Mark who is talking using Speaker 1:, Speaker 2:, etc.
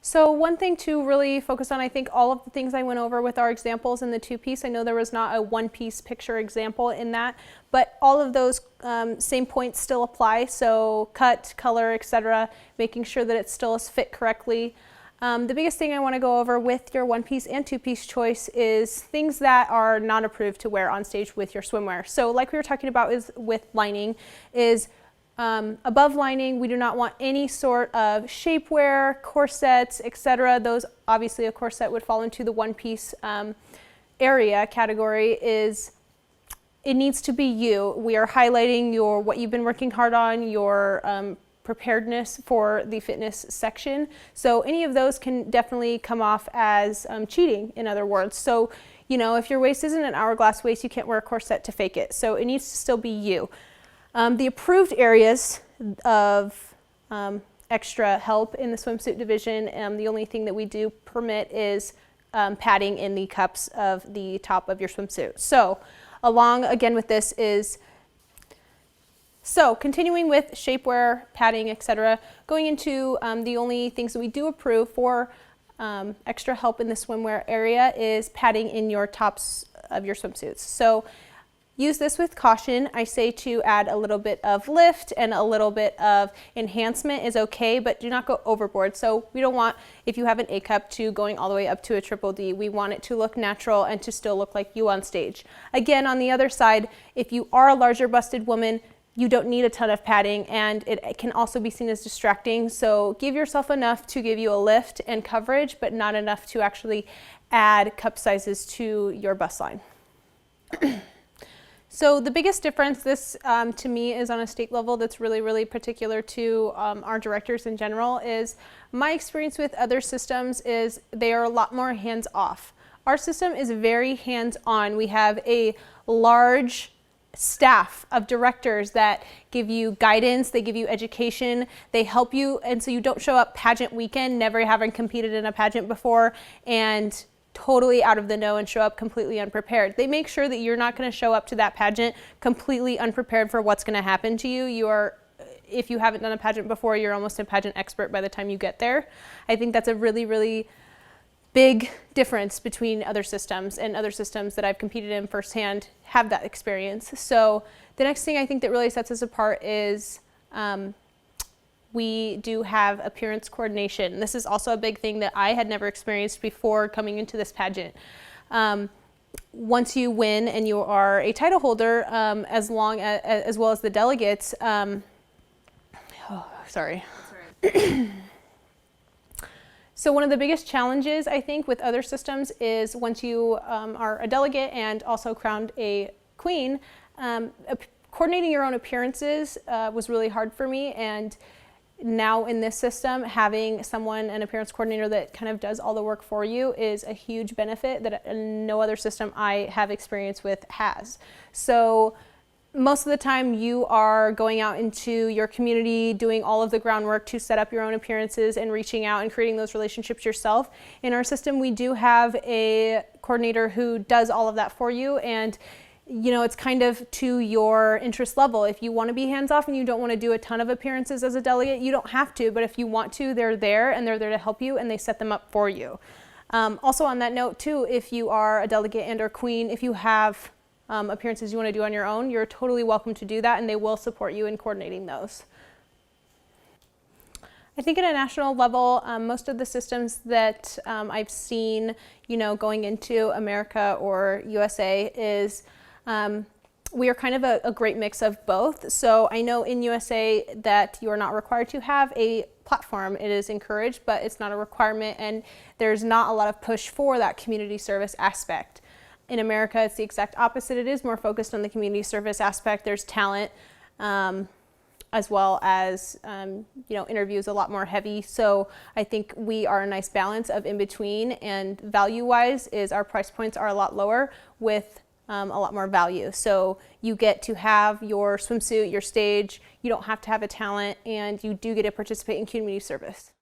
Speaker 1: So one thing to really focus on, I think all of the things I went over with our examples in the two-piece, I know there was not a one-piece picture example in that, but all of those same points still apply. So cut, color, etc., making sure that it still is fit correctly. The biggest thing I want to go over with your one-piece and two-piece choice is things that are not approved to wear on stage with your swimwear. So like we were talking about is with lining is above lining, we do not want any sort of shapewear, corsets, etc. Those obviously a corset would fall into the one-piece area category. Is it needs to be you. We are highlighting your what you've been working hard on, your preparedness for the fitness section. So any of those can definitely come off as cheating, in other words. So, you know, if your waist isn't an hourglass waist, you can't wear a corset to fake it. So it needs to still be you. The approved areas of extra help in the swimsuit division, the only thing that we do permit is padding in the cups of the top of your swimsuit. So along again with this is, so continuing with shapewear, padding, etc., going into the only things that we do approve for extra help in the swimwear area is padding in your tops of your swimsuits. So use this with caution. I say to add a little bit of lift and a little bit of enhancement is okay, but do not go overboard. So we don't want, if you have an A cup, to going all the way up to a triple D. We want it to look natural and to still look like you on stage. Again, on the other side, if you are a larger busted woman, you don't need a ton of padding, and it can also be seen as distracting. So give yourself enough to give you a lift and coverage, but not enough to actually add cup sizes to your bust line. So the biggest difference, this to me is on a state level that's really, really particular to our directors in general, is my experience with other systems is they are a lot more hands-off. Our system is very hands-on. We have a large staff of directors that give you guidance, they give you education, they help you, and so you don't show up pageant weekend, never having competed in a pageant before, and totally out of the know and show up completely unprepared. They make sure that you're not going to show up to that pageant completely unprepared for what's going to happen to you. You are, if you haven't done a pageant before, you're almost a pageant expert by the time you get there. I think that's a really, really big difference between other systems, and other systems that I've competed in firsthand have that experience. So the next thing I think that really sets us apart is we do have appearance coordination. This is also a big thing that I had never experienced before coming into this pageant. Once you win and you are a title holder, as well as the delegates, sorry. So one of the biggest challenges, I think, with other systems is once you are a delegate and also crowned a queen, coordinating your own appearances was really hard for me. And now in this system, having someone, an appearance coordinator that kind of does all the work for you, is a huge benefit that no other system I have experience with has. So most of the time you are going out into your community, doing all of the groundwork to set up your own appearances and reaching out and creating those relationships yourself. In our system, we do have a coordinator who does all of that for you, and you know, it's kind of to your interest level. If you want to be hands-off and you don't want to do a ton of appearances as a delegate, you don't have to, but if you want to, they're there, and they're there to help you, and they set them up for you. Also on that note too, if you are a delegate and or queen, if you have appearances you want to do on your own, you're totally welcome to do that, and they will support you in coordinating those. I think at a national level, most of the systems that I've seen, you know, going into America or USA is we are kind of a great mix of both. So I know in USA that you're not required to have a platform. It is encouraged, but it's not a requirement, and there's not a lot of push for that community service aspect. In America, it's the exact opposite. It is more focused on the community service aspect. There's talent, as well as, you know, interviews a lot more heavy. So I think we are a nice balance of in between, and value-wise is our price points are a lot lower with a lot more value. So you get to have your swimsuit, your stage, you don't have to have a talent, and you do get to participate in community service.